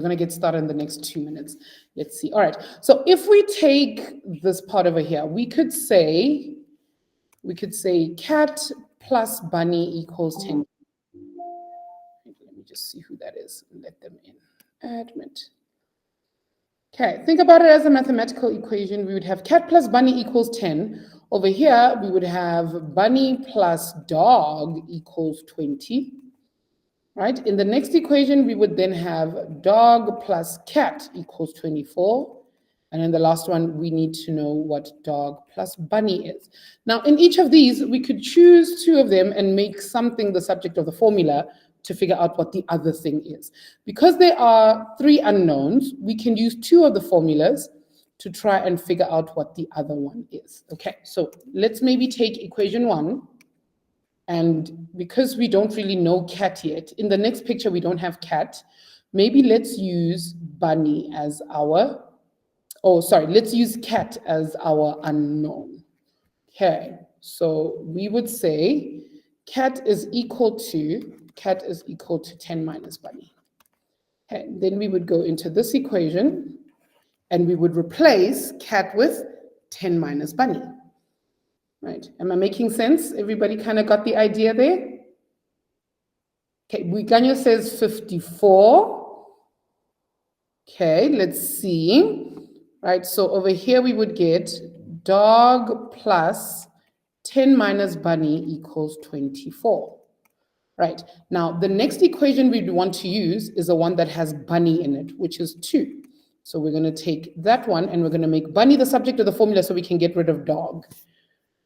We're going to get started in the next 2 minutes. Let's see. All right. So if we take this part over here, we could say cat plus bunny equals 10. Let me just see who that is and let them in. Admit. Okay, think about it as a mathematical equation. We would have cat plus bunny equals 10. Over here, we would have bunny plus dog equals 20. Right? In the next equation, we would then have dog plus cat equals 24. And in the last one, we need to know what dog plus bunny is. Now, in each of these, we could choose 2 of them and make something the subject of the formula to figure out what the other thing is. Because there are 3 unknowns, we can use 2 of the formulas to try and figure out what the other one is. Okay, so let's maybe take equation 1. And because we don't really know cat yet, in the next picture, we don't have cat. Maybe let's use bunny as our, let's use cat as our unknown. Okay, so we would say cat is equal to 10 minus bunny. Okay, then we would go into this equation and we would replace cat with 10 minus bunny. Right, am I making sense? Everybody kind of got the idea there? Okay, Buikanyo says 54. Okay, let's see. Right, so over here we would get dog plus 10 minus bunny equals 24. Right, now the next equation we'd want to use is the one that has bunny in it, which is 2. So we're going to take that one and we're going to make bunny the subject of the formula so we can get rid of dog.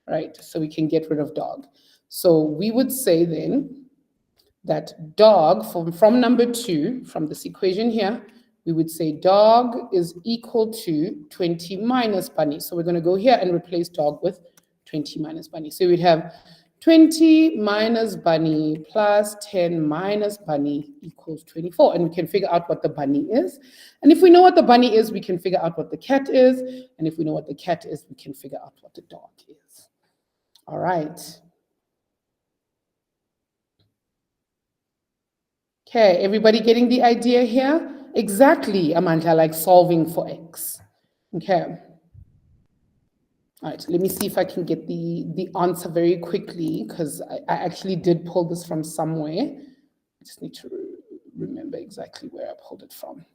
Right, so we can get rid of dog. So we would say then that dog, from number 2, from this equation here, we would say dog is equal to 20 minus bunny. So we're going to go here and replace dog with 20 minus bunny. So we'd have 20 minus bunny plus 10 minus bunny equals 24. And we can figure out what the bunny is. And if we know what the bunny is, we can figure out what the cat is. And if we know what the cat is, we can figure out what the dog is. All right. Okay, everybody getting the idea here? Exactly, Amanda, like solving for x. Okay. All right, let me see if I can get the answer very quickly, because I actually did pull this from somewhere. I just need to remember exactly where I pulled it from.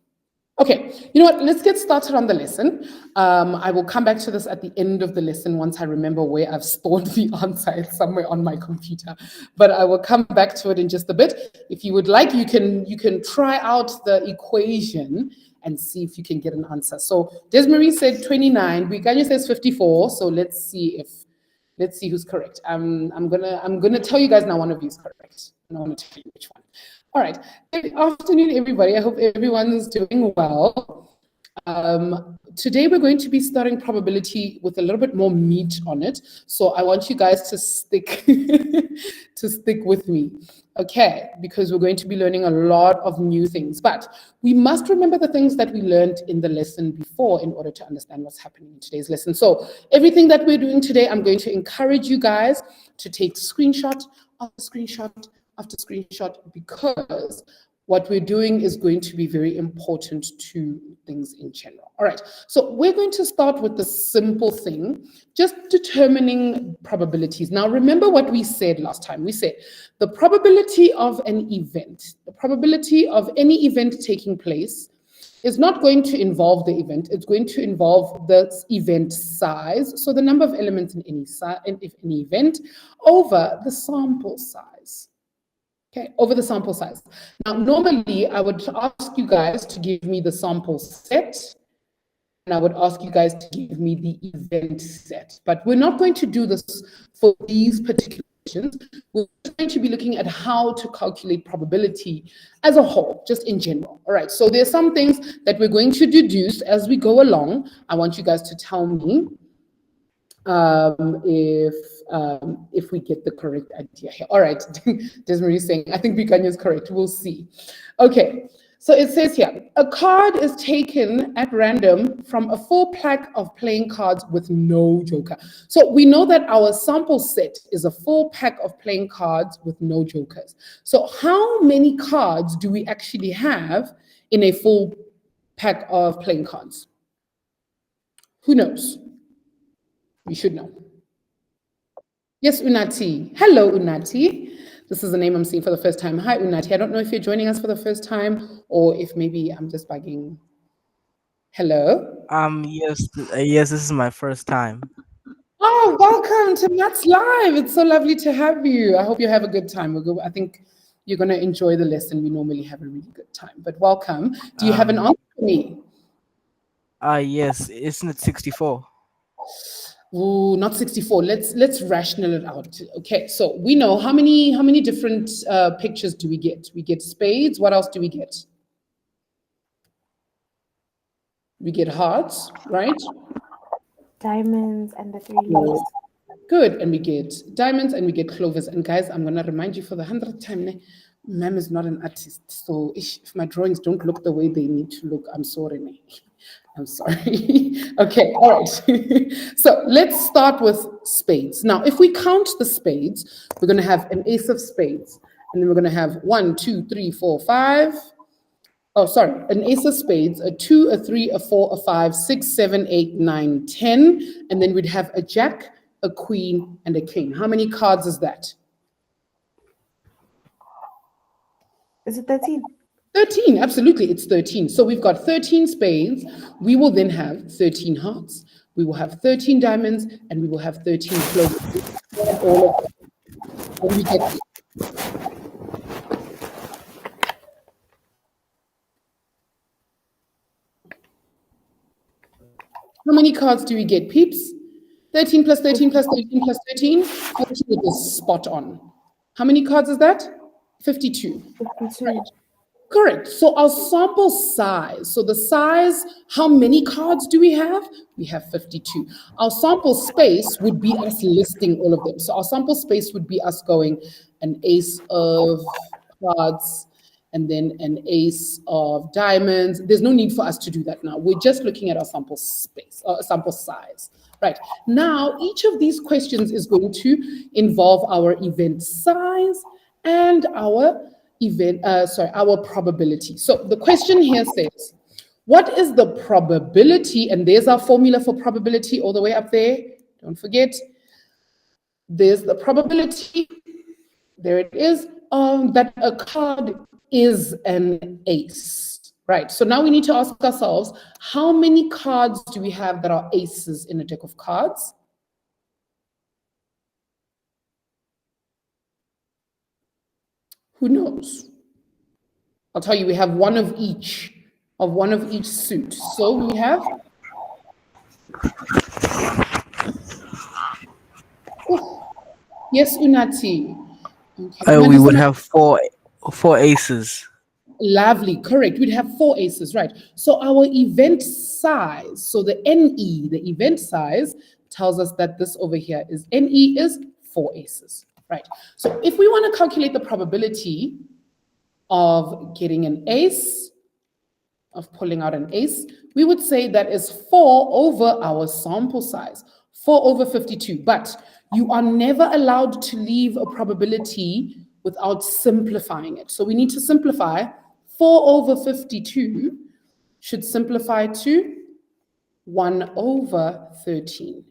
Okay, you know what, let's get started on the lesson. I will come back to this at the end of the lesson once I remember where I've stored the answer. It's somewhere on my computer, but I will come back to it in just a bit. If you would like, you can try out the equation and see if you can get an answer. So Desmarie said 29, Buikanyo says 54, so let's see who's correct. I'm gonna tell you guys now one of you is correct, and I want to tell you which one. All right, good afternoon, everybody. I hope everyone's doing well. Today we're going to be studying probability with a little bit more meat on it. So I want you guys to stick with me, okay? Because we're going to be learning a lot of new things. But we must remember the things that we learned in the lesson before in order to understand what's happening in today's lesson. So everything that we're doing today, I'm going to encourage you guys to take screenshot after screenshot after screenshot, because what we're doing is going to be very important to things in general. All right, so we're going to start with the simple thing, just determining probabilities. Now, remember what we said last time. We said the probability of an event, the probability of any event taking place is not going to involve the event. It's going to involve the event size, so the number of elements in any event, over the sample size. Okay, over the sample size. Now, normally, I would ask you guys to give me the sample set, and I would ask you guys to give me the event set. But we're not going to do this for these particular questions. We're going to be looking at how to calculate probability as a whole, just in general. All right, so there's some things that we're going to deduce as we go along. I want you guys to tell me if we get the correct idea here. All right, Desmarie is saying, I think Buikanyo is correct. We'll see. Okay, so it says here, a card is taken at random from a full pack of playing cards with no joker. So we know that our sample set is a full pack of playing cards with no jokers. So how many cards do we actually have in a full pack of playing cards? Who knows? You should know. Yes, Unati. Hello, Unati. This is a name I'm seeing for the first time. Hi, Unati. I don't know if you're joining us for the first time or if maybe I'm just bugging. Hello. Yes, this is my first time. Oh, welcome to MathsLive. It's so lovely to have you. I hope you have a good time. I think you're going to enjoy the lesson. We normally have a really good time, but welcome. Do you have an answer for me? Yes, isn't it 64? Ooh, not 64. Let's rational it out. Okay, so we know how many different pictures do we get? We get spades. What else do we get? We get hearts, right? Diamonds and the three leaves. Good. And we get diamonds and we get clovers. And guys, I'm gonna remind you for the 100th time, ma'am is not an artist. So if my drawings don't look the way they need to look, I'm sorry, ne. I'm sorry. Okay, all right. So let's start with spades. Now, if we count the spades, we're gonna have an ace of spades. And then we're gonna have 1, 2, 3, 4, 5. Oh, sorry, an ace of spades, a 2, a 3, a 4, a 5, 6, 7, 8, 9, 10. And then we'd have a jack, a queen, and a king. How many cards is that? Is it 13? 13, absolutely, it's 13. So we've got 13 spades. We will then have 13 hearts. We will have 13 diamonds, and we will have 13 clovers. All of them. What do we get? How many cards do we get, peeps? 13 plus 13 plus 13 plus 13. 42 is spot on. How many cards is that? 52. 52. Right. Correct. So our sample size, so the size, how many cards do we have? We have 52. Our sample space would be us listing all of them. So our sample space would be us going an ace of cards and then an ace of diamonds. There's no need for us to do that now. We're just looking at our sample space, sample size. Right. Now, each of these questions is going to involve our event size and our our probability. So the question here says, what is the probability? And there's our formula for probability all the way up there. Don't forget, there's the probability. There it is, that a card is an ace. Right, so now we need to ask ourselves, how many cards do we have that are aces in a deck of cards? Who knows? I'll tell you, we have one of each suit. So we have, yes, Unati. Okay. We would have four aces. Lovely, correct. We'd have 4 aces, right? So our event size, so the NE, the event size, tells us that this over here is NE is 4 aces, right? So if we want to calculate the probability of getting an ace, of pulling out an ace, we would say that is 4 over our sample size, 4 over 52. But you are never allowed to leave a probability without simplifying it. So we need to simplify. 4 over 52 should simplify to 1 over 13.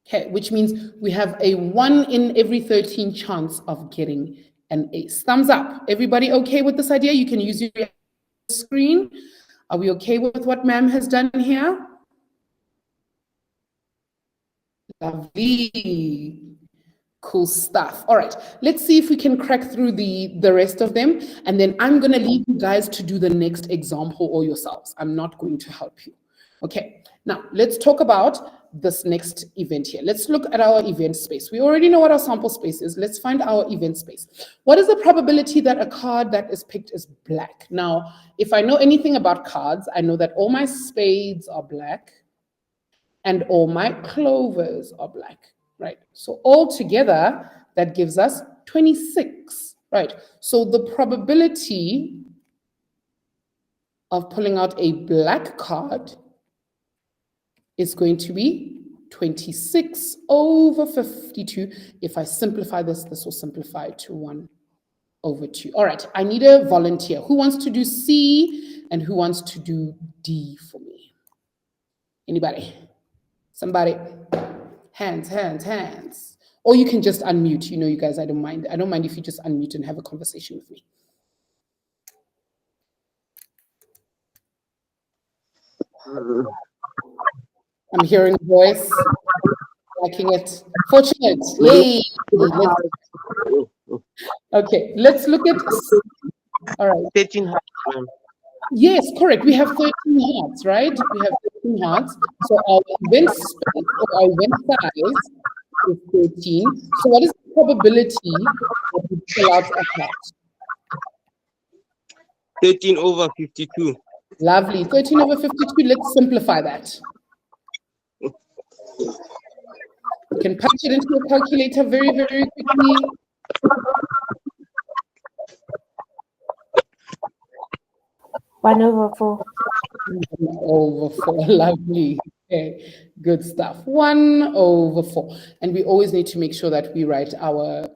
Okay, which means we have a 1 in every 13 chance of getting an ace. Thumbs up. Everybody okay with this idea? You can use your screen. Are we okay with what ma'am has done here? Lovely. Cool stuff. All right, let's see if we can crack through the rest of them. And then I'm going to leave you guys to do the next example or yourselves. I'm not going to help you. Okay, now let's talk about this next event here. Let's look at our event space. We already know what our sample space is. Let's find our event space. What is the probability that a card that is picked is black? Now, if I know anything about cards, I know that all my spades are black and all my clovers are black, right? So altogether, that gives us 26, right? So the probability of pulling out a black card is going to be 26 over 52. If I simplify this, this will simplify to 1. over 2. All right, I need a volunteer. Who wants to do C and who wants to do D for me? Anybody? Somebody? Hands, hands, hands. Or you can just unmute. You know, you guys, I don't mind. I don't mind if you just unmute and have a conversation with me. I'm hearing a voice, liking it. Fortunate. Yay. Okay, let's look at. All right. 13 hearts, ma'am. Yes, correct. We have 13 hearts, right? We have 13 hearts. So our event space or our event size is 13. So what is the probability that we fill out a heart? 13 over 52. Lovely. 13 over 52. Let's simplify that. You can punch it into your calculator very, very quickly. One over 4. 1 over 4. Lovely. Okay, good stuff. 1 over 4. And we always need to make sure that we write our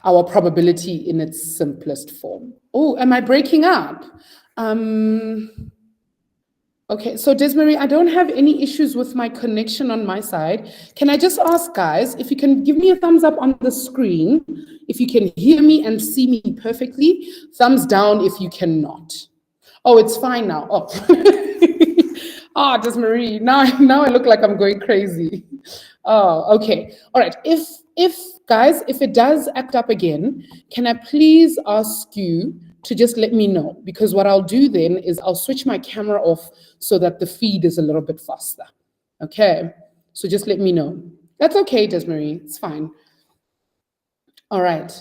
probability in its simplest form. Oh, am I breaking up? Okay, so Desmarie, I don't have any issues with my connection on my side. Can I just ask, guys, if you can give me a thumbs up on the screen, if you can hear me and see me perfectly, thumbs down if you cannot. Oh, it's fine now. Oh, Desmarie, now I look like I'm going crazy. Oh, okay. All right. If guys, if it does act up again, can I please ask you to just let me know? Because what I'll do then is I'll switch my camera off so that the feed is a little bit faster. Okay. So just let me know. That's okay, Desmarie. It's fine. All right.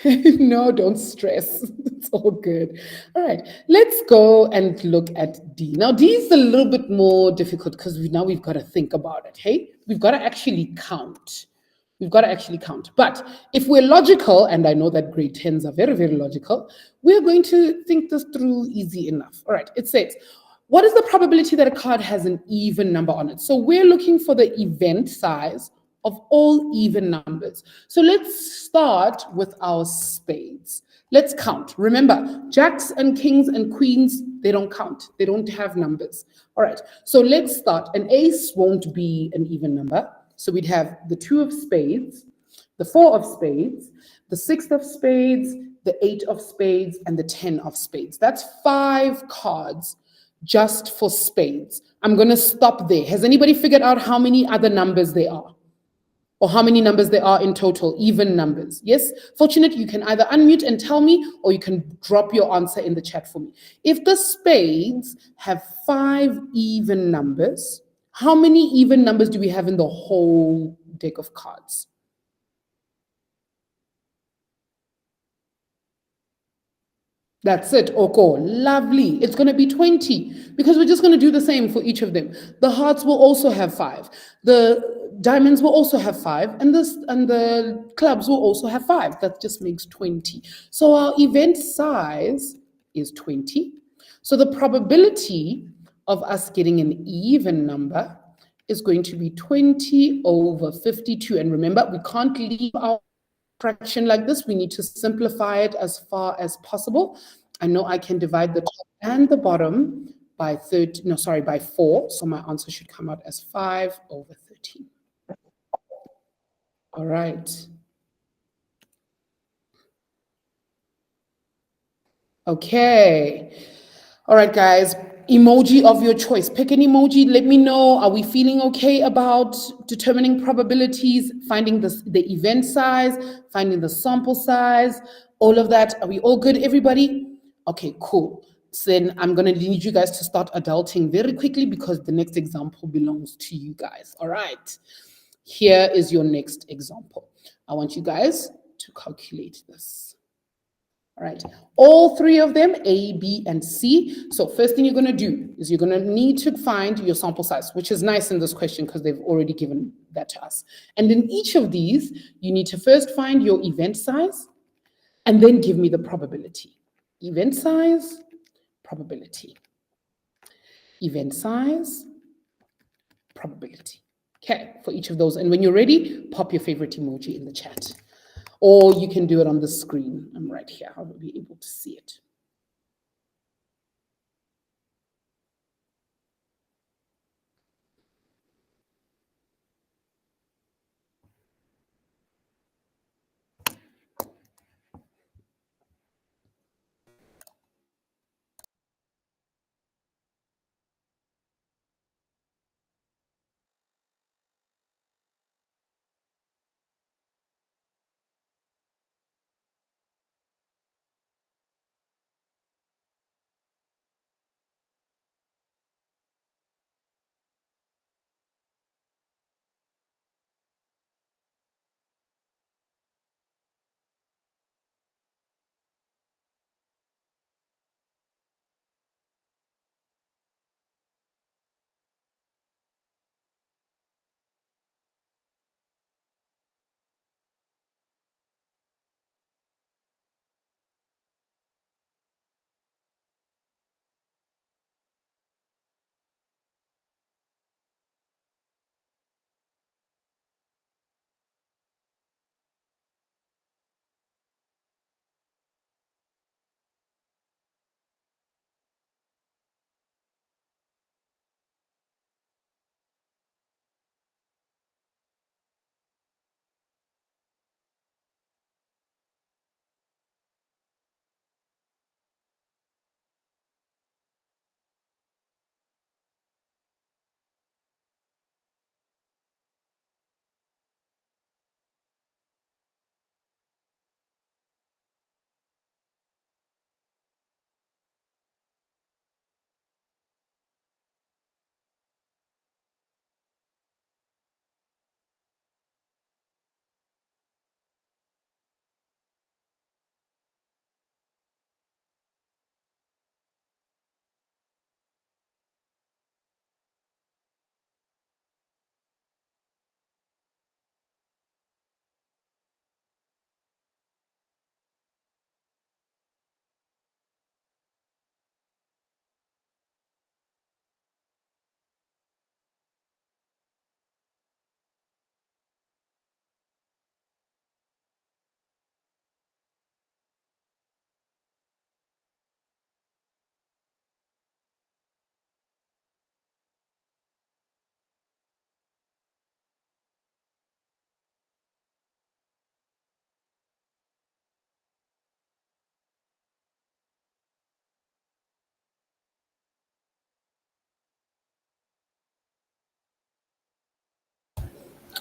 No, don't stress. It's all good. All right, let's go and look at D. Now, D is a little bit more difficult because now we've got to think about it, hey? We've got to actually count. We've got to actually count. But if we're logical, and I know that grade 10s are very, very logical, we're going to think this through easy enough. All right, it says, what is the probability that a card has an even number on it? So we're looking for the event size of all even numbers. So let's start with our spades. Let's count. Remember, jacks and kings and queens, they don't count. They don't have numbers. All right, so let's start. An ace won't be an even number. So we'd have the 2 of spades, the 4 of spades, the 6 of spades, the 8 of spades, and the 10 of spades. That's 5 cards just for spades. I'm going to stop there. Has anybody figured out how many other numbers there are? Or how many numbers there are in total, even numbers? Yes? Fortunate, you can either unmute and tell me, or you can drop your answer in the chat for me. If the spades have 5 even numbers, how many even numbers do we have in the whole deck of cards? That's it, Oko. Lovely. It's going to be 20 because we're just going to do the same for each of them. The hearts will also have 5. The diamonds will also have 5. And the clubs will also have 5. That just makes 20. So our event size is 20. So the probability of us getting an even number is going to be 20 over 52. And remember, we can't leave our fraction like this. We need to simplify it as far as possible. I know I can divide the top and the bottom by 4. So my answer should come out as 5 over 13. All right. Okay. All right, guys. Emoji of your choice. Pick an emoji. Let me know. Are we feeling okay about determining probabilities, finding the event size, finding the sample size, all of that? Are we all good, everybody? Okay, cool. So then I'm going to need you guys to start adulting very quickly because the next example belongs to you guys. All right. Here is your next example. I want you guys to calculate this. All right, all 3 of them, A, B, and C. So first thing you're going to do is you're going to need to find your sample size, which is nice in this question because they've already given that to us. And in each of these, you need to first find your event size and then give me the probability. Event size, probability. Event size, probability. Okay, for each of those. And when you're ready, pop your favorite emoji in the chat. or you can do it on the screen. I'm right here. I will be able to see it.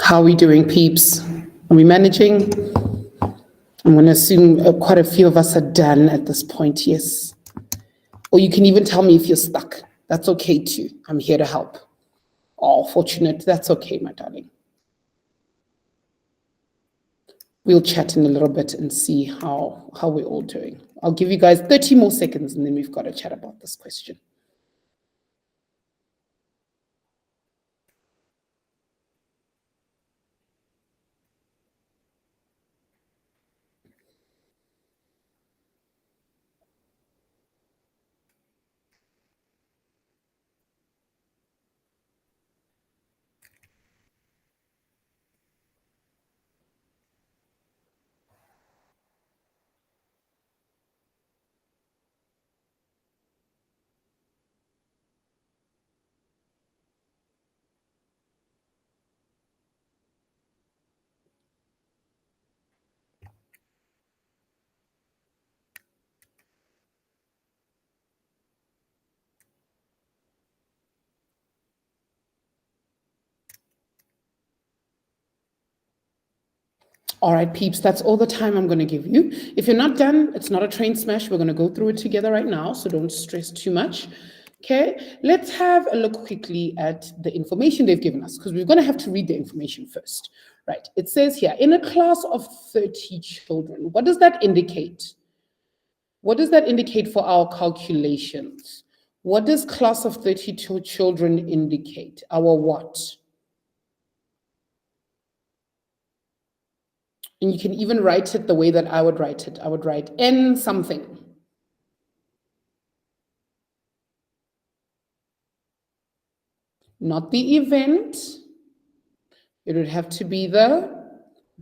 How are we doing, peeps? Are we managing? I'm going to assume quite a few of us are done at this point, yes. Or you can even tell me if you're stuck. That's okay too. I'm here to help. Oh, fortunate. That's okay, my darling. We'll chat in a little bit and see how we're all doing. I'll give you guys 30 more seconds and then we've got to chat about this question. All right, peeps, that's all the time I'm going to give you. If you're not done, it's not a train smash. We're going to go through it together right now, so don't stress too much. Okay, let's have a look quickly at the information they've given us, because we're going to have to read the information first. Right, it says here, in a class of 30 children, what does that indicate? What does that indicate for our calculations? What does class of 32 children indicate? Our what? And you can even write it the way that I would write it. I would write n something. Not the event. It would have to be the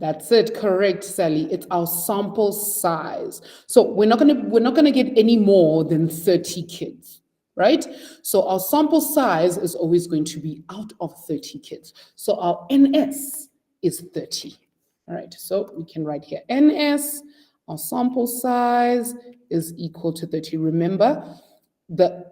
That's it. Correct, Sally. It's our sample size. So we're not gonna get any more than 30 kids, right? So our sample size is always going to be out of 30 kids. So our NS is 30. All right. So we can write here NS, our sample size is equal to 30. Remember, the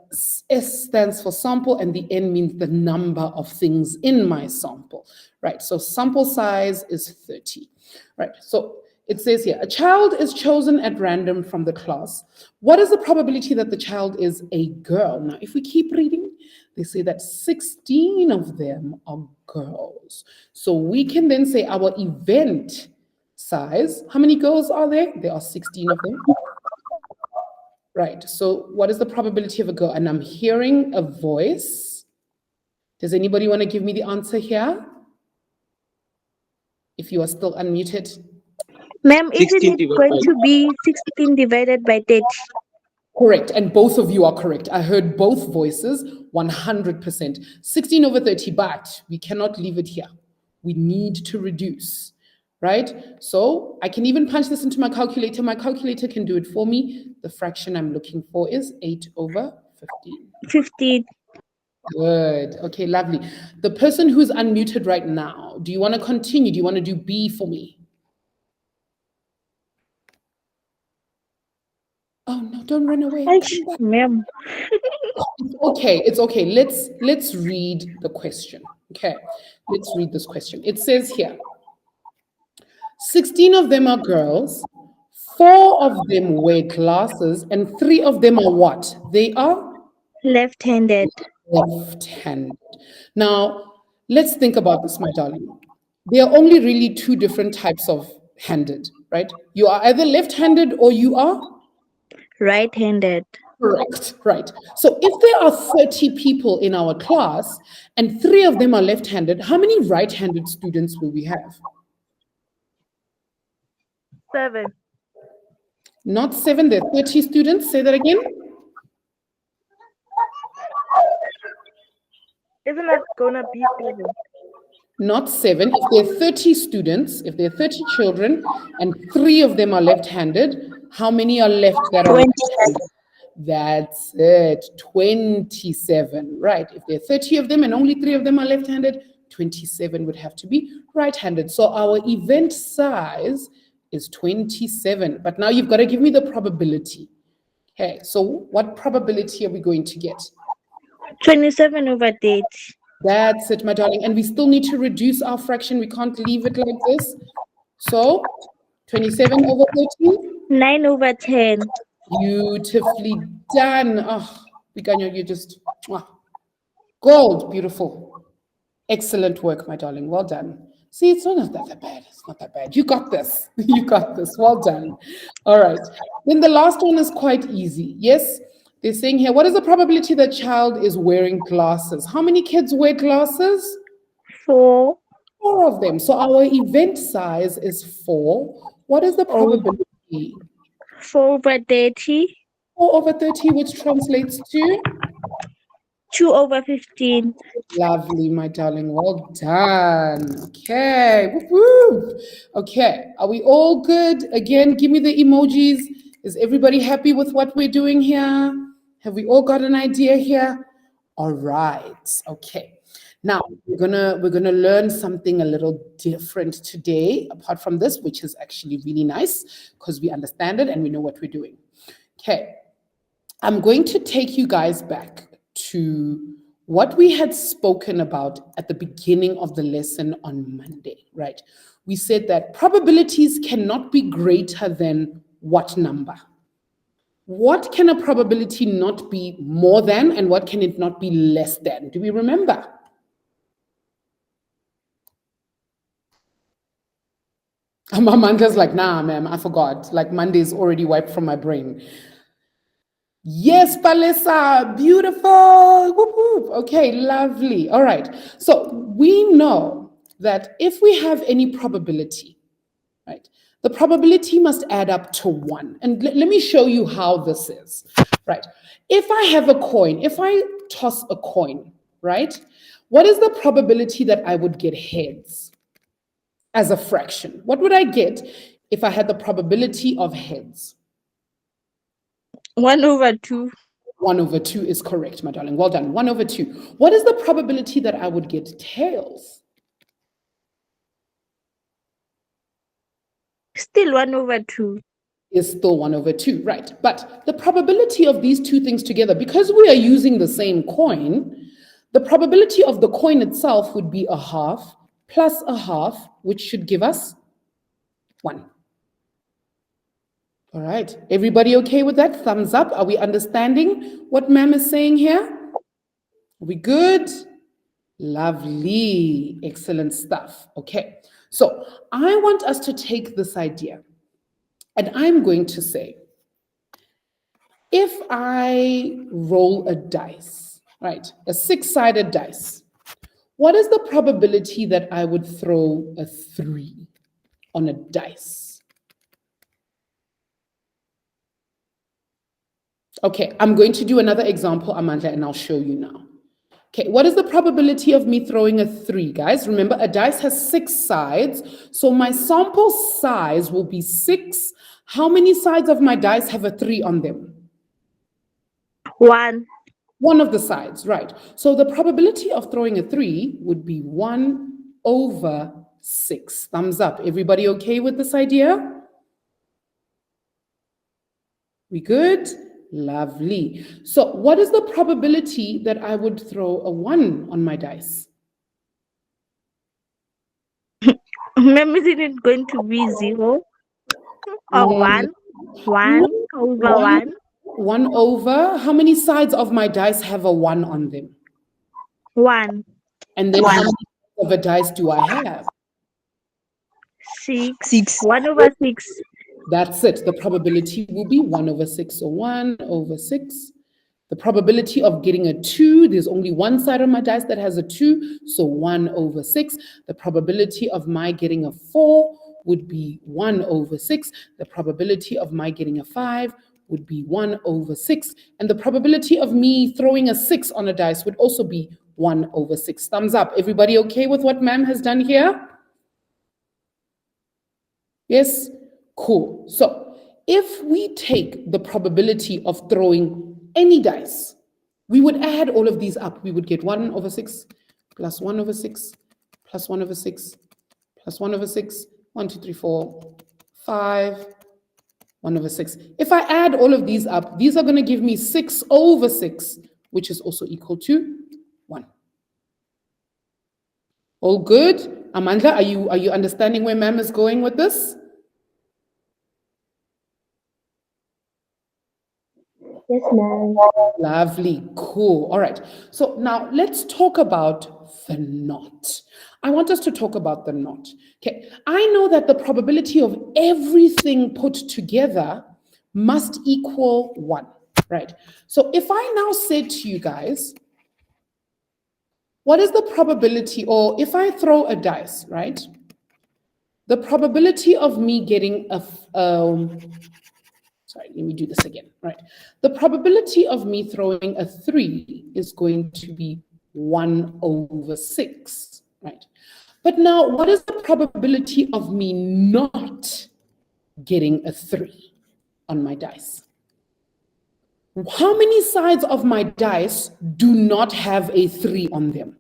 S stands for sample and the N means the number of things in my sample, right? So sample size is 30, right? So it says here, a child is chosen at random from the class. What is the probability that the child is a girl? Now, if we keep reading, they say that 16 of them are girls. So we can then say our event size, how many girls are there? There are 16 of them. Right, so what is the probability of a girl? And I'm hearing a voice. Does anybody want to give me the answer here? If you are still unmuted. Ma'am, isn't 16 it divided going by to be 16 divided by 30? Correct, and both of you are correct. I heard both voices, 100%. 16 over 30, but we cannot leave it here. We need to reduce, right? So I can even punch this into my calculator. My calculator can do it for me. The fraction I'm looking for is 8 over 15. 15. Good. Okay, lovely. The person who's unmuted right now, do you want to continue? Do you want to do B for me? Oh no, don't run away. Come back. Ma'am. It's okay. Let's read the question. Okay, let's read this question. It says here, 16 of them are girls, 4 of them wear glasses, and 3 of them are what? They are Left-handed. left-handed. Now, let's think about this, my darling. There are only really 2 different types of handed, right? You are either left-handed or you are Right-handed. correct, right? So if there are 30 people in our class and 3 of them are left-handed, how many right-handed students will we have? 7. Not 7, there are 30 students. Say that again. Isn't that gonna be 7? Not 7. If there are 30 students, if there are 30 children, and 3 of them are left-handed, how many are left that are 27. right-handed? That's it, 27, right? If there are 30 of them and only 3 of them are left-handed, 27 would have to be right-handed. So our event size is 27. But now you've got to give me the probability. Okay, so what probability are we going to get? 27 over 30. That's it, my darling. And we still need to reduce our fraction. We can't leave it like this. So 27 over 30. 9 over 10. Beautifully done. Oh, Picanho, you just gold. Beautiful. Excellent work, my darling. Well done. See, it's not that bad. It's not that bad. You got this. You got this. Well done. All right. Then the last one is quite easy. Yes, they're saying here, what is the probability that child is wearing glasses? How many kids wear glasses? 4. 4 of them. So our event size is 4. What is the probability? 4 over 30. 4 over 30, which translates to? 2 over 15. Lovely, my darling. Well done. Okay. Woo-hoo. Okay. Are we all good? Again, give me the emojis. Is everybody happy with what we're doing here? Have we all got an idea here? All right. Okay. Now we're gonna learn something a little different today, apart from this, which is actually really nice because we understand it and we know what we're doing. Okay. I'm going to take you guys back to what we had spoken about at the beginning of the lesson on Monday, right? We said that probabilities cannot be greater than what number? What can a probability not be more than, and what can it not be less than? Do we remember? Amanda's like, nah, ma'am, I forgot. Like Monday's already wiped from my brain. Yes, Palesa, beautiful. Whoop, whoop. Okay, lovely. All right. So we know that if we have any probability, right, the probability must add up to 1. And let me show you how this is, right? If I have a coin, if I toss a coin, right, what is the probability that I would get heads? as a fraction? What would I get if I had the probability of heads? 1/2. 1/2 is correct, my darling. Well done. 1/2. What is the probability that I would get tails? Still 1/2. Is still 1/2, right? But the probability of these two things together, because we are using the same coin, the probability of the coin itself would be 1/2 plus 1/2, which should give us 1. All right, everybody okay with that? Thumbs up. Are we understanding what ma'am is saying here? Are we good? Lovely, excellent stuff. Okay, so I want us to take this idea and I'm going to say, if I roll a dice, right, a 6-sided dice, what is the probability that I would throw a 3 on a dice? Okay, I'm going to do another example, Amanda, and I'll show you now. Okay, what is the probability of me throwing a 3, guys? Remember, a dice has 6 sides, so my sample size will be 6. How many sides of my dice have a 3 on them? 1. One of the sides, right. So the probability of throwing a 3 would be 1/6. Thumbs up. Everybody okay with this idea? We good? Lovely. So what is the probability that I would throw a 1 on my dice? Ma'am, isn't it going to be 0 or 1? 1/1. 1/, how many sides of my dice have a 1 on them? 1. And then how many sides of a dice do I have? 6. 1/6. That's it. The probability will be 1/6. So 1/6. The probability of getting a 2, there's only one side of my dice that has a 2, so 1/6. The probability of my getting a 4 would be 1/6. The probability of my getting a 5 would be 1/6. And the probability of me throwing a 6 on a dice would also be 1/6. Thumbs up. Everybody okay with what ma'am has done here? Yes? Cool. So if we take the probability of throwing any dice, we would add all of these up. We would get 1/6 plus 1/6 plus 1/6 plus 1/6, 1, 2, 3, 4, 5, 1/6. If I add all of these up, these are going to give me 6/6, which is also equal to 1. All good? Amanda, are you understanding where ma'am is going with this? Yes, ma'am. Lovely, cool. All right. So now let's talk about the knot. I want us to talk about the knot. Okay. I know that the probability of everything put together must equal 1, right? So if I now said to you guys, what is the probability, or if I throw a dice, right? The probability of me getting sorry, let me do this again, right? The probability of me throwing a 3 is going to be 1/6, right? But now, what is the probability of me not getting a 3 on my dice? How many sides of my dice do not have a 3 on them?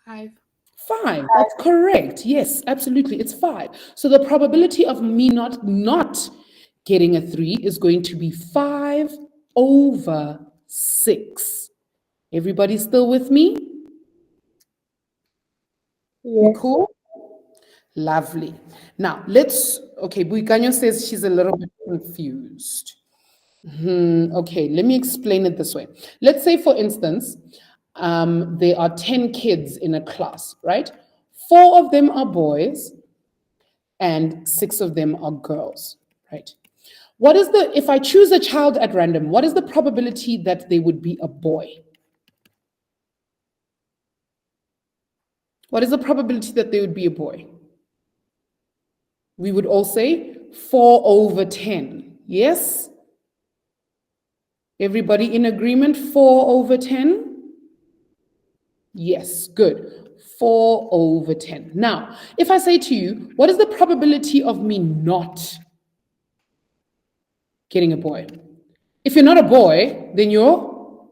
5. 5, that's correct. Yes, absolutely, it's 5. So the probability of me not getting a 3 is going to be 5/6. Everybody still with me? Yes. Cool? Lovely. Now, okay, Buikanyo says she's a little bit confused. Okay, let me explain it this way. Let's say, for instance, there are 10 kids in a class, right? 4 of them are boys and 6 of them are girls, right? If I choose a child at random, what is the probability that they would be a boy? What is the probability that they would be a boy? We would all say 4/10. Yes? Everybody in agreement? 4/10? Yes, good. 4 over 10. Now, if I say to you, what is the probability of me not getting a boy? If you're not a boy, then you're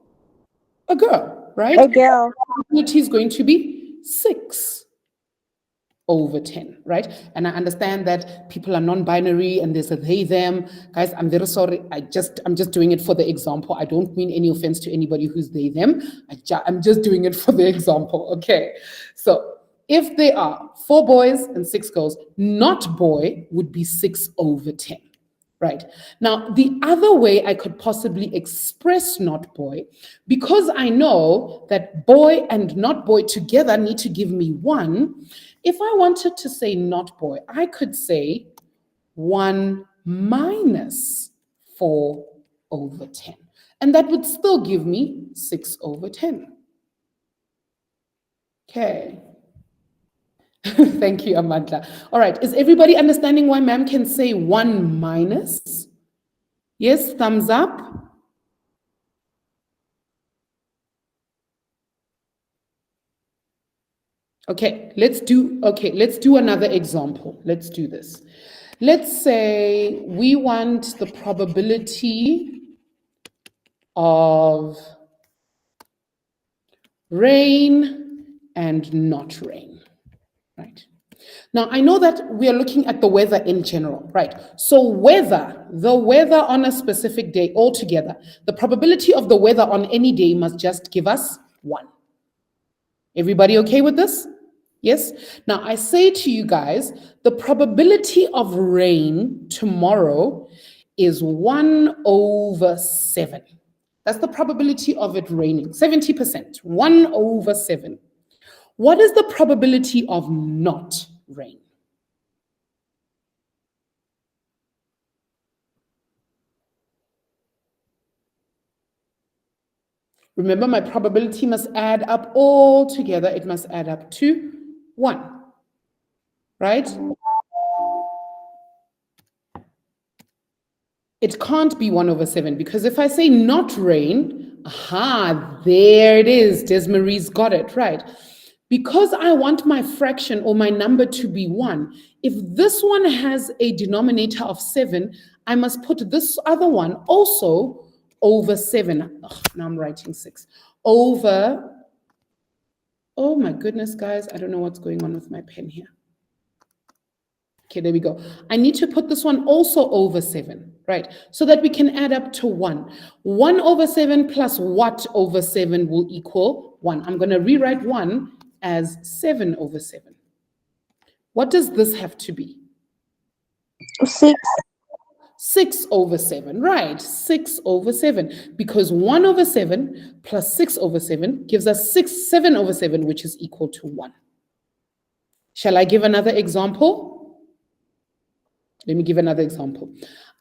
a girl, right? A girl. The probability is going to be 6 over 10, right? And I understand that people are non-binary and there's a they, them. Guys, I'm very sorry. I'm just doing it for the example. I don't mean any offense to anybody who's they, them. I'm just doing it for the example, okay? So if they are 4 boys and 6 girls, not boy would be 6 over 10. Right. Now, the other way I could possibly express not boy, because I know that boy and not boy together need to give me 1. If I wanted to say not boy, I could say 1 minus 4 over 10. And that would still give me 6 over 10. Okay. Thank you, Amanda. All right, is everybody understanding why ma'am can say 1 minus? Yes, thumbs up. Okay, let's do another example. Let's do this. Let's say we want the probability of rain and not rain. Right. Now, I know that we are looking at the weather in general, right? So the weather on a specific day altogether, the probability of the weather on any day must just give us 1. Everybody okay with this? Yes? Now, I say to you guys, the probability of rain tomorrow is 1 over 7. That's the probability of it raining, 70%, 1 over 7. What is the probability of not rain? Remember, my probability must add up all together. It must add up to 1, right? It can't be 1 over 7 because if I say not rain, there it is. Desmarie's got it, right? Because I want my fraction or my number to be 1, if this one has a denominator of 7, I must put this other one also over 7. Now I'm writing 6. Over, oh my goodness, guys, I don't know what's going on with my pen here. Okay, there we go. I need to put this one also over 7, right? So that we can add up to 1. 1 over 7 plus what over 7 will equal 1. I'm going to rewrite 1 as 7 over 7. What does this have to be? 6. 6 over 7, right? 6 over 7, because 1 over 7 plus 6 over 7 gives us 7 over 7, which is equal to 1. Shall I give another example? Let me give another example.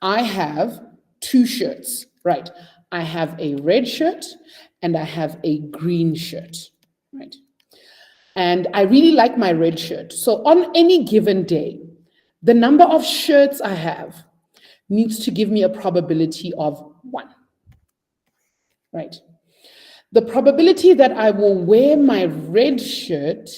I have 2 shirts, right? I have a red shirt and I have a green shirt, right? And I really like my red shirt. So on any given day, the number of shirts I have needs to give me a probability of 1, right? The probability that I will wear my red shirt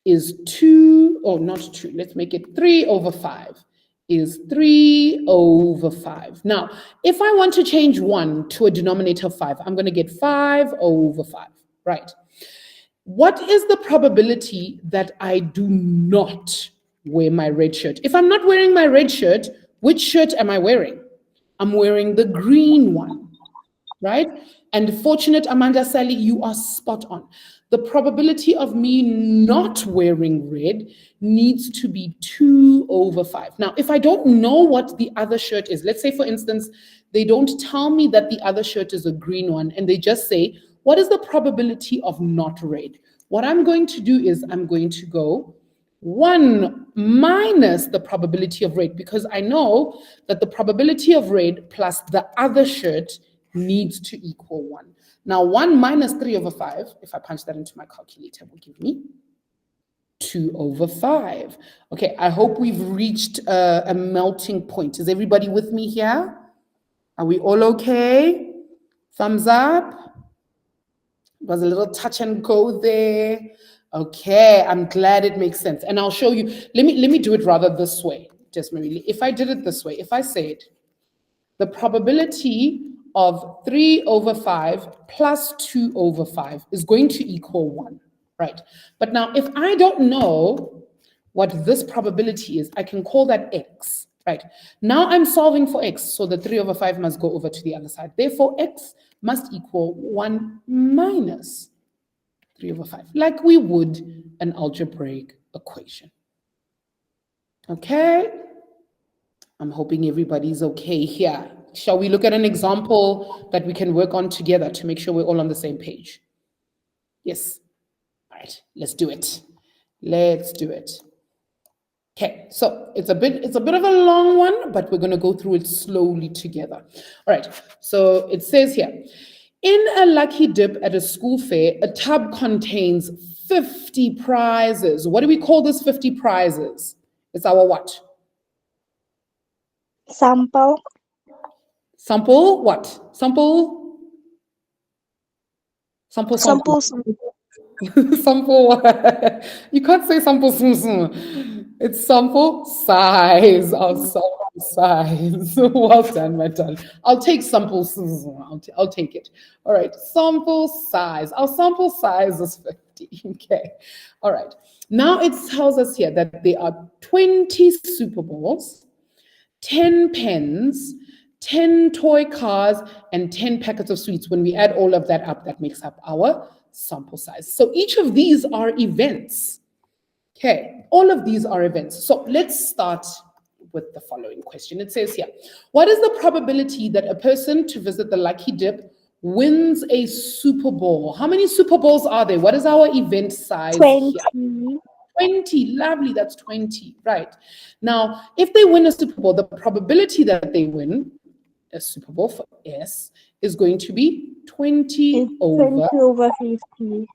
is 2, or not 2, let's make it 3 over 5, is 3 over 5. Now, if I want to change 1 to a denominator of 5, I'm going to get 5 over 5, right? What is the probability that I do not wear my red shirt? If I'm not wearing my red shirt, which shirt am I wearing? I'm wearing the green one, right? And fortunate Amanda Sally, you are spot on. The probability of me not wearing red needs to be 2 over 5. Now, if I don't know what the other shirt is, let's say, for instance, they don't tell me that the other shirt is a green one, and they just say, what is the probability of not red? What I'm going to do is I'm going to go 1 minus the probability of red, because I know that the probability of red plus the other shirt needs to equal 1. Now, 1 minus 3 over 5, if I punch that into my calculator, will give me 2 over 5. Okay, I hope we've reached a melting point. Is everybody with me here? Are we all okay? Thumbs up. Was a little touch and go there. Okay, I'm glad it makes sense. And I'll show you. Let me do it rather this way. Just maybe if I did it this way, if I said the probability of 3 over 5 plus 2 over 5 is going to equal 1, right? But now if I don't know what this probability is, I can call that x, right? Now I'm solving for x, so the 3 over 5 must go over to the other side. Therefore, x must equal 1 minus 3 over 5, like we would an algebraic equation. Okay? I'm hoping everybody's okay here. Shall we look at an example that we can work on together to make sure we're all on the same page? Yes. All right, let's do it. Let's do it. Okay, so it's a bit of a long one, but we're going to go through it slowly together. All right, so it says here, in a lucky dip at a school fair, a tub contains 50 prizes. What do we call this 50 prizes? It's our what? Sample. Sample what? Sample? Sample. Sample. Sample. You can't say sample. It's sample size. Our sample size. Well done, my darling. I'll take sample. I'll take it. All right. Sample size. Our sample size is 50. Okay. All right. Now it tells us here that there are 20 Super Bowls, 10 pens, 10 toy cars, and 10 packets of sweets. When we add all of that up, that makes up our sample size. So each of these are events. Okay, all of these are events. So let's start with the following question. It says here, what is the probability that a person to visit the lucky dip wins a Super Bowl? How many Super Bowls are there? What is our event size 20. here? 20, lovely, that's 20, right. Now, if they win a Super Bowl, the probability that they win a Super Bowl for S is going to be 20 over 20 over 50.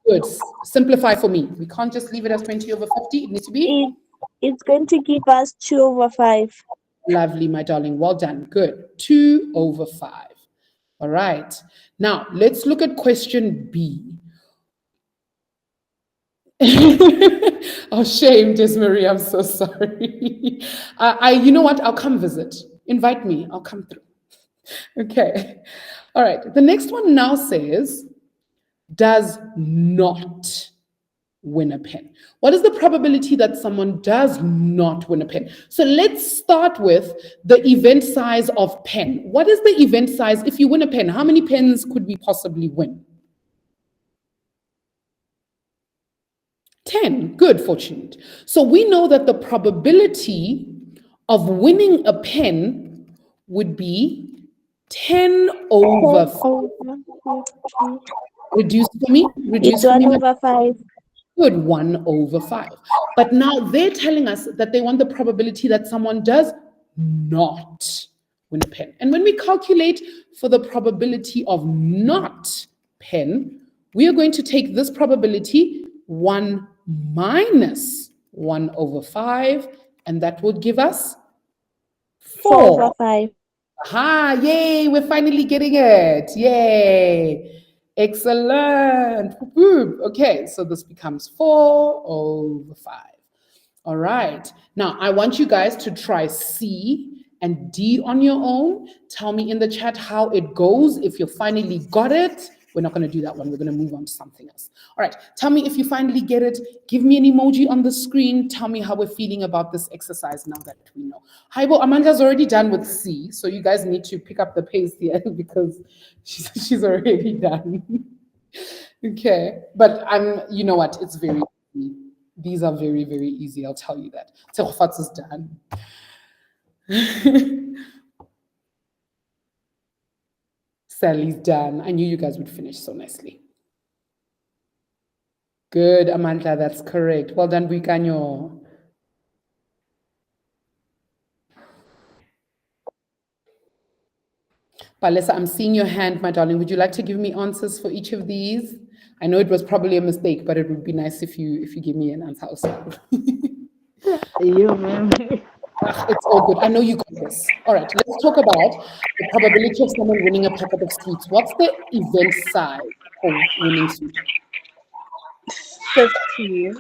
Good. Simplify for me. We can't just leave it as 20 over 50. It needs to be? It's going to give us 2 over 5. Lovely, my darling. Well done. Good. 2 over 5. All right. Now, let's look at question B. Oh, shame, Desmarie. I'm so sorry. You know what? I'll come visit. Invite me. I'll come through. Okay. All right. The next one now says, does not win a pen. What is the probability that someone does not win a pen? So let's start with the event size of pen. What is the event size? If you win a pen, how many pens could we possibly win? 10. Good, fortunate. So we know that the probability of winning a pen would be 10 over 5. Reduce for me. It's 1 over 5. Good, 1 over 5. But now they're telling us that they want the probability that someone does not win a pen. And when we calculate for the probability of not pen, we are going to take this probability 1 minus 1 over 5, and that would give us 4 over 5. Aha, yay, we're finally getting it. Yay. Excellent. Okay, so this becomes 4 over 5. All right. Now, I want you guys to try C and D on your own. Tell me in the chat how it goes. If you finally got it, we're not going to do that one. We're going to move on to something else. All right. Tell me if you finally get it. Give me an emoji on the screen. Tell me how we're feeling about this exercise now that we know. Haibo, Amanda's already done with C, so you guys need to pick up the pace here because she's already done. Okay. But you know what? It's very easy. These are very, very easy. I'll tell you that. Terofats is done. Sally's done. I knew you guys would finish so nicely. Good, Amanda, that's correct. Well done, Buikanyo. Palesa, I'm seeing your hand, my darling. Would you like to give me answers for each of these? I know it was probably a mistake, but it would be nice if you give me an answer also. You, man. It's all good. I know you got this. All right, let's talk about the probability of someone winning a packet of sweets. What's the event size? for winning sweet? 50.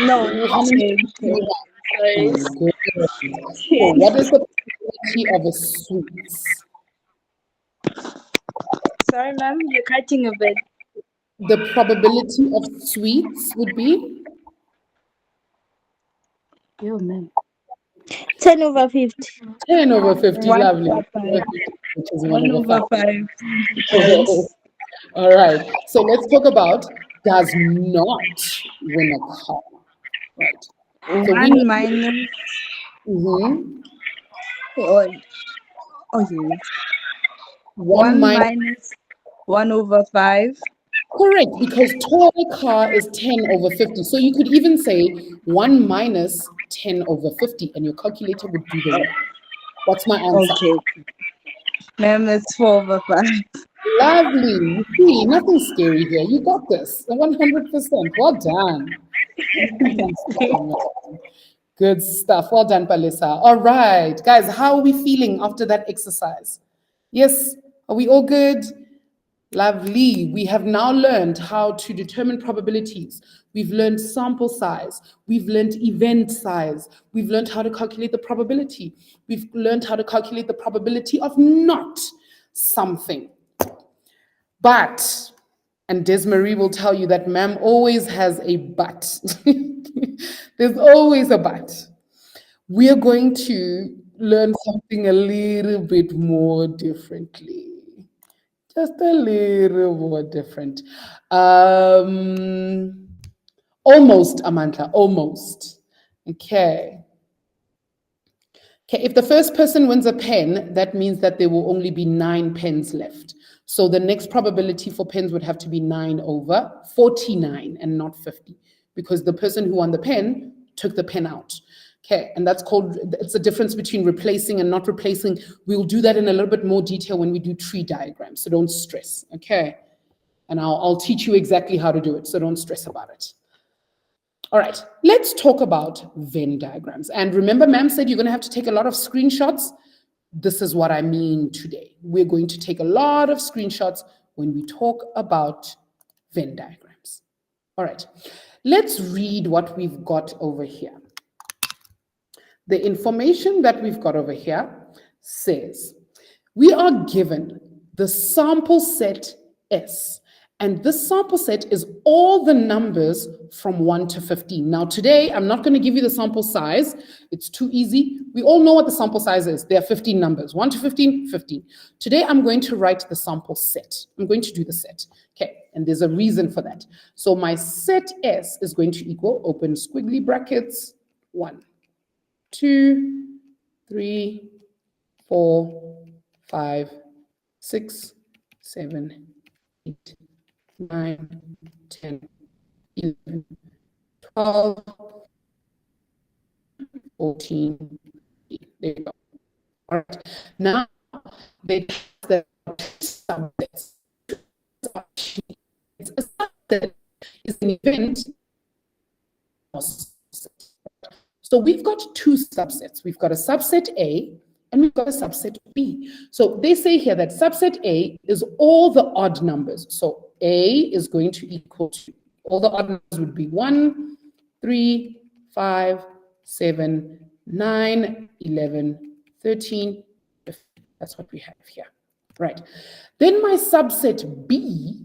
No, How many 10. sweets? Sorry. Good. So what is the probability of a sweets? Sorry, ma'am, you're cutting a bit. The probability of sweets would be? Yo, ma'am. 10 over 50. 10 over 50, 1 lovely. over 5. Which is 1 1 over over 5. 5. Oh, all right. So let's talk about does not win a car. Right. So we 1 minus. mhm. Okay. 1 1 minus, minus 1 over 5. correct, because toy car is 10 over 50. So you could even say 1 minus 10 over 50, and your calculator would do the work. What's my answer? Okay. Ma'am, it's 4 over 5. Lovely. You see, nothing scary here. You got this. 100%. Well done. Good stuff. Well done, Palisa. All right. Guys, how are we feeling after that exercise? Yes? Are we all good? Lovely. We have now learned how to determine probabilities. We've learned sample size. We've learned event size. We've learned how to calculate the probability. We've learned how to calculate the probability of not something. But, and Desmarie will tell you that ma'am always has a but. There's always a but. We are going to learn something a little bit more differently. Just a little more different. Almost, Amanda, almost. Okay. Okay, if the first person wins a pen, that means that there will only be 9 pens left. So the next probability for pens would have to be 9 over 49 and not 50, because the person who won the pen took the pen out. Okay, and that's called, it's the difference between replacing and not replacing. We'll do that in a little bit more detail when we do tree diagrams, so don't stress, okay? And I'll teach you exactly how to do it, so don't stress about it. All right, let's talk about Venn diagrams. And remember, ma'am said you're going to have to take a lot of screenshots. This is what I mean today. We're going to take a lot of screenshots when we talk about Venn diagrams. All right, let's read what we've got over here. The information that we've got over here says we are given the sample set S. And this sample set is all the numbers from 1 to 15. Now today, I'm not going to give you the sample size. It's too easy. We all know what the sample size is. There are 15 numbers, 1 to 15, 15. Today, I'm going to write the sample set. I'm going to do the set. Okay, and there's a reason for that. So my set S is going to equal, open squiggly brackets, 1, 2, 3, 4, 5, 6, 7, 8, 9, 10, 11, 12, 14. There you go. All right. Now, they the subsets. It's a subset is an event. So we've got 2 subsets. We've got a subset A and we've got a subset B. So they say here that subset A is all the odd numbers. So A is going to equal to, all the odd numbers would be 1, 3, 5, 7, 9, 11, 13, 15. That's what we have here. Right. Then my subset B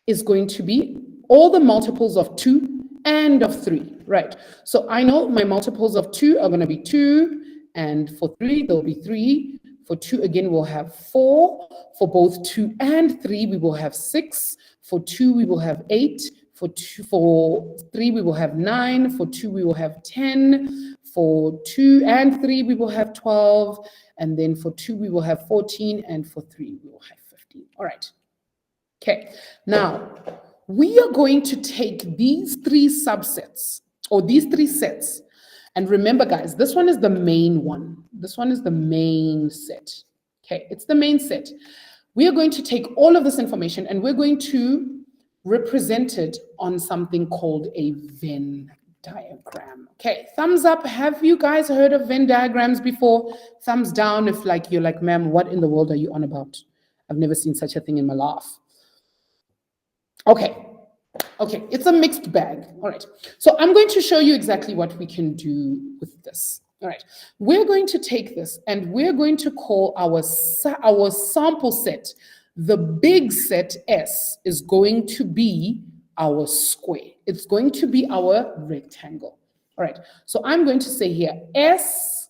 is going to be all the multiples of 2 and of 3, right? So I know my multiples of 2 are going to be 2, and for 3, there'll be 3. For 2, again, we'll have 4. For both 2 and 3, we will have 6. For 2, we will have 8. For 3, we will have 9. For 2, we will have 10. For 2 and 3, we will have 12. And then for 2, we will have 14. And for 3, we will have 15. All right. Okay. Now, we are going to take these 3 subsets, or these 3 sets. And remember, guys, this one is the main one. This one is the main set. Okay, it's the main set. We are going to take all of this information and we're going to represent it on something called a Venn diagram. Okay, thumbs up. Have you guys heard of Venn diagrams before? Thumbs down if you're like, ma'am, what in the world are you on about? I've never seen such a thing in my life. Okay. Okay, it's a mixed bag. All right. So I'm going to show you exactly what we can do with this. All right. We're going to take this and we're going to call our sample set. The big set S is going to be our square. It's going to be our rectangle. All right. So I'm going to say here S,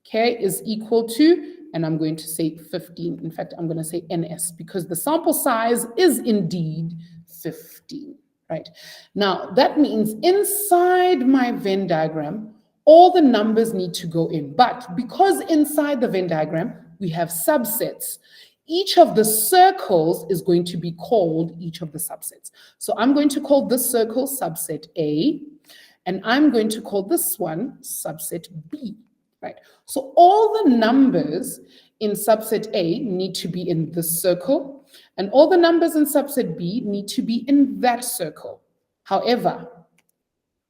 okay, is equal to, and I'm going to say 15. In fact, I'm going to say NS because the sample size is indeed 15, right? Now, that means inside my Venn diagram, all the numbers need to go in. But because inside the Venn diagram, we have subsets, each of the circles is going to be called each of the subsets. So I'm going to call this circle subset A, and I'm going to call this one subset B, right? So all the numbers in subset A need to be in this circle, and all the numbers in subset B need to be in that circle. However,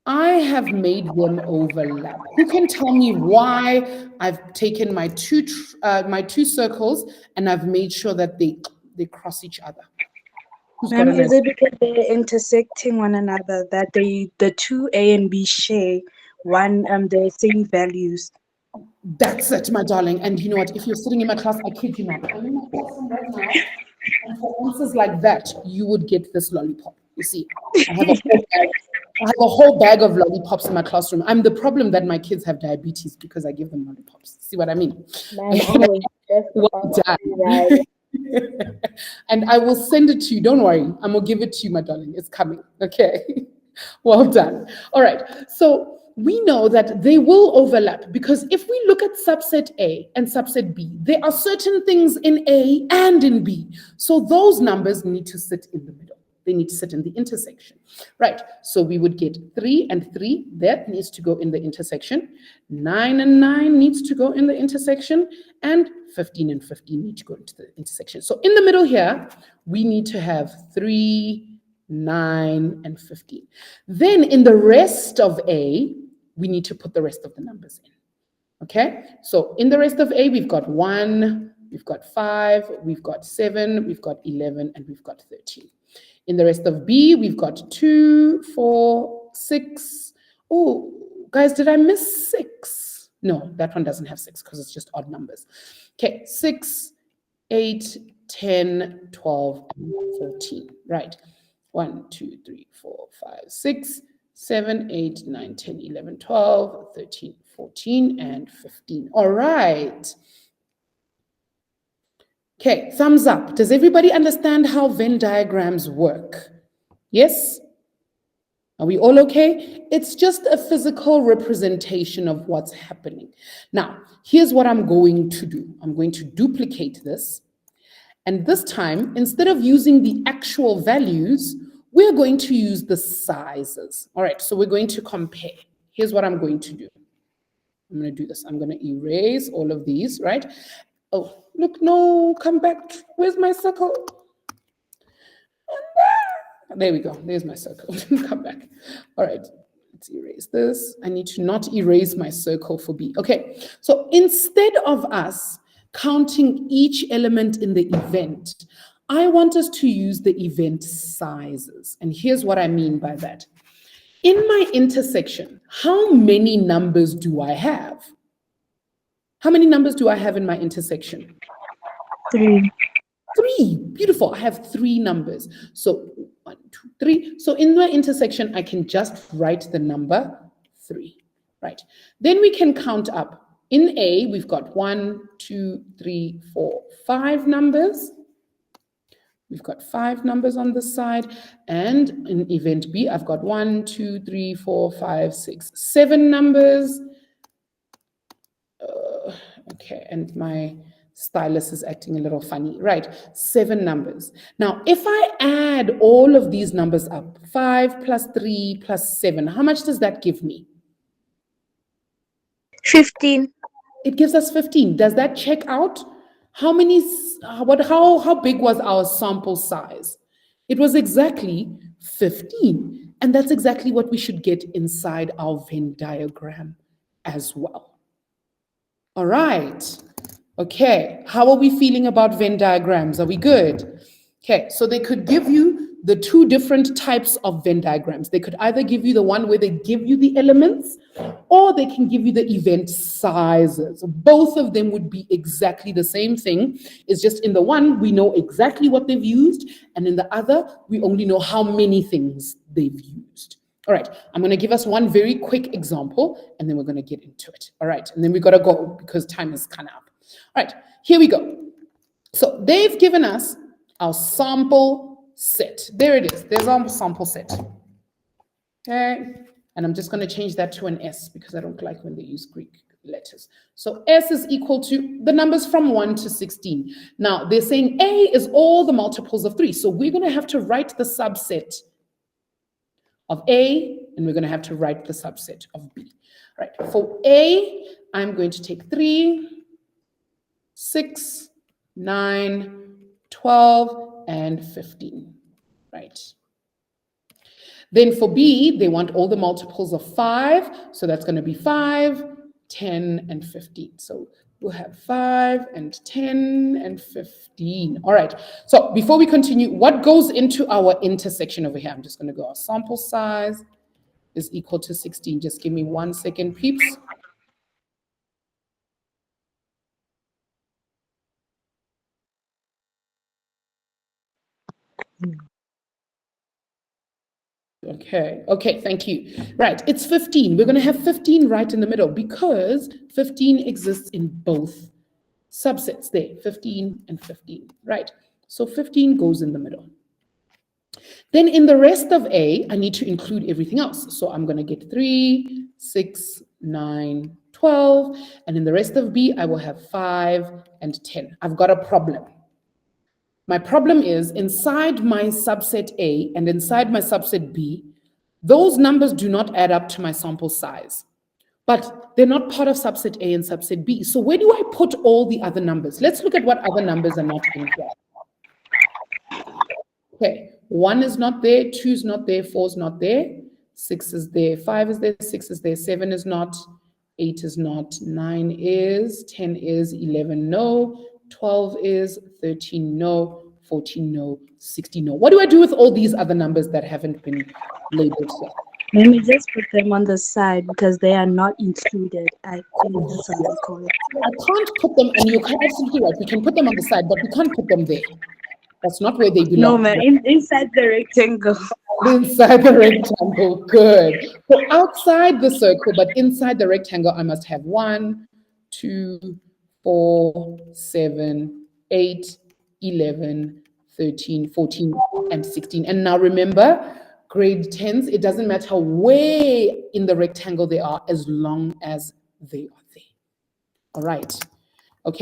I have made them overlap. Who can tell me why I've taken my two circles and I've made sure that they cross each other? Who's got Ma'am, an is idea? it because they're intersecting one another that the two A and B share the same values? That's it, my darling. And you know what? If you're sitting in my class, I kid you not, I'm in my classroom right now, and for answers like that, you would get this lollipop. You see, I have a whole bag of lollipops in my classroom. I'm the problem that my kids have diabetes because I give them lollipops. See what I mean? Well done. And I will send it to you. Don't worry. I'm going to give it to you, my darling. It's coming. Okay. Well done. All right. So we know that they will overlap because if we look at subset A and subset B, there are certain things in A and in B. So those numbers need to sit in the middle. They need to sit in the intersection, right? So we would get 3 and 3, that needs to go in the intersection. 9 and 9 needs to go in the intersection, and 15 and 15 need to go into the intersection. So in the middle here, we need to have 3, 9, and 15. Then in the rest of A, we need to put the rest of the numbers in, okay? So in the rest of A, we've got 1, we've got 5, we've got 7, we've got 11, and we've got 13. In the rest of B, we've got 2, 4, 6. Oh, guys, did I miss 6? No, that one doesn't have 6 because it's just odd numbers. Okay, 6, 8, 10, 12, and 14. Right. 1, 2, 3, 4, 5, 6, 7, 8, 9, 10, 11, 12, 13, 14, and 15. All right. Okay, thumbs up. Does everybody understand how Venn diagrams work? Yes? Are we all okay? It's just a physical representation of what's happening. Now, here's what I'm going to do. I'm going to duplicate this. And this time, instead of using the actual values, we're going to use the sizes. All right, so we're going to compare. Here's what I'm going to do. I'm going to do this. I'm going to erase all of these, right? Oh, look, no, come back. Where's my circle? There we go. There's my circle. Come back. All right, let's erase this. I need to not erase my circle for B. Okay, so instead of us counting each element in the event, I want us to use the event sizes. And here's what I mean by that. In my intersection, how many numbers do I have? How many numbers do I have in my intersection? 3. 3. Beautiful. I have 3 numbers. So 1, 2, 3. So in my intersection, I can just write the number 3. Right. Then we can count up. In A, we've got 1, 2, 3, 4, 5 numbers. We've got 5 numbers on this side. And in event B, I've got 1, 2, 3, 4, 5, 6, 7 numbers. Okay, and my stylus is acting a little funny. Right, 7 numbers. Now, if I add all of these numbers up, 5 plus 3 plus 7, how much does that give me? 15. It gives us 15. Does that check out? How many, how big was our sample size? It was exactly 15. And that's exactly what we should get inside our Venn diagram as well. All right. Okay, how are we feeling about Venn diagrams? Are we good? Okay, so they could give you the two different types of Venn diagrams. They could either give you the one where they give you the elements, or they can give you the event sizes. Both of them would be exactly the same thing. It's just in the one, we know exactly what they've used, and in the other, we only know how many things they've used. All right, I'm going to give us one very quick example, and then we're going to get into it. All right, and then we got to go because time is kind of up. All right, here we go. So they've given us our sample set. There it is. There's our sample set. Okay, and I'm just going to change that to an S because I don't like when they use Greek letters. So S is equal to the numbers from 1 to 16. Now, they're saying A is all the multiples of 3. So we're going to have to write the subset of A, and we're going to have to write the subset of B. All right, for A, I'm going to take 3, 6, 9, 12, and 15, right? Then for B, they want all the multiples of 5, so that's going to be 5, 10, and 15. So we'll have 5 and 10 and 15. All right, so before we continue, what goes into our intersection over here? I'm just going to go, our sample size is equal to 16. Just give me 1 second, peeps. Okay, thank you. Right, it's 15. We're going to have 15 right in the middle because 15 exists in both subsets there, 15 and 15, right? So 15 goes in the middle. Then in the rest of A, I need to include everything else. So I'm going to get 3, 6, 9, 12. And in the rest of B, I will have 5 and 10. I've got a problem. My problem is inside my subset A and inside my subset B, those numbers do not add up to my sample size, but they're not part of subset A and subset B. So where do I put all the other numbers? Let's look at what other numbers are not in here. Okay, 1 is not there, 2 is not there, 4 is not there, 6 is there, 5 is there, 6 is there, 7 is not, 8 is not, 9 is, 10 is, 11 no, 12 is, 13 no, 14 no, 16 no. What do I do with all these other numbers that haven't been labeled here? Let me just put them on the side because they are not included. I think that's what they call it. I can't put them, and you're absolutely right, we can put them on the side, but we can't put them there. That's not where they belong. No, man, inside the rectangle. Inside the rectangle, good. So outside the circle, but inside the rectangle, I must have 1, 2, 4, 7, 8, 11, 13, 14, and 16. And now remember, grade 10s, it doesn't matter where in the rectangle they are as long as they are there. All right.